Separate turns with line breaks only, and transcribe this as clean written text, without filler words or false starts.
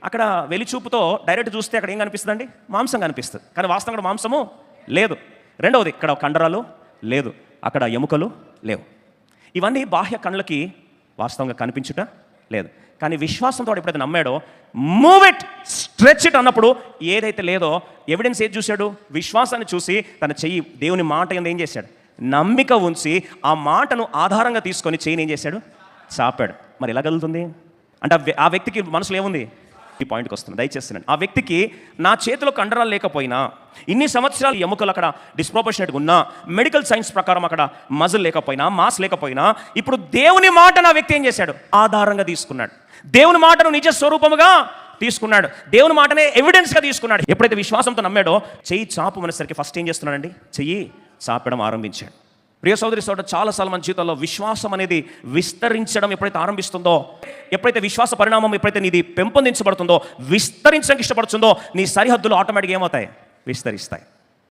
అక్కడ వెలిచూపుతో డైరెక్ట్ చూస్తే అక్కడ ఏం కనిపిస్తుందండి? మాంసం కనిపిస్తుంది, కానీ వాస్తవం అక్కడ మాంసము లేదు. రెండవది, ఇక్కడ కండరాలు లేదు, అక్కడ ఎముకలు లేవు. ఇవన్నీ బాహ్య కళ్ళకి వాస్తవంగా కనిపించుట లేదు. కానీ విశ్వాసంతో ఎప్పుడైతే నమ్మాడో, మూవ్ ఇట్, స్ట్రెచ్ ఇట్ అన్నప్పుడు ఏదైతే లేదో ఎవిడెన్స్ ఏది చూశాడు? విశ్వాసాన్ని చూసి తన చెయ్యి దేవుని మాట కింద ఏం చేశాడు? నమ్మిక ఉంచి ఆ మాటను ఆధారంగా తీసుకొని చెయ్యిని ఏం చేశాడు? చాపాడు. మరి ఎలా కలుగుతుంది అంటే ఆ వ్యక్తికి మనసులో ఏముంది? ఈ పాయింట్కి వస్తుంది, దయచేస్తున్నాను. ఆ వ్యక్తికి నా చేతిలో కండరాలు లేకపోయినా, ఇన్ని సంవత్సరాలు ఎముకలు అక్కడ డిస్ప్రపోర్షనేట్గా ఉన్నా, మెడికల్ సైన్స్ ప్రకారం అక్కడ మజిల్ లేకపోయినా, మాస్ లేకపోయినా, ఇప్పుడు దేవుని మాట నా వ్యక్తి ఏం చేశాడు? ఆధారంగా తీసుకున్నాడు. దేవుని మాటను నిజ స్వరూపముగా తీసుకున్నాడు. దేవుని మాటనే ఎవిడెన్స్గా తీసుకున్నాడు. ఎప్పుడైతే విశ్వాసంతో నమ్మాడో, చెయ్యి చాపు మనసరికి ఫస్ట్ ఏం చేస్తున్నాడండి? చెయ్యి చాపడం ఆరంభించాడు. ప్రియ సోదరి సోదరు, చాలాసార్లు మన జీవితంలో విశ్వాసం అనేది విస్తరించడం ఎప్పుడైతే ఆరంభిస్తుందో, ఎప్పుడైతే విశ్వాస పరిణామం ఎప్పుడైతే నీది పెంపొందించబడుతుందో, విస్తరించడానికి ఇష్టపడుతుందో, నీ సరిహద్దులు ఆటోమేటిక్గా ఏమవుతాయి? విస్తరిస్తాయి.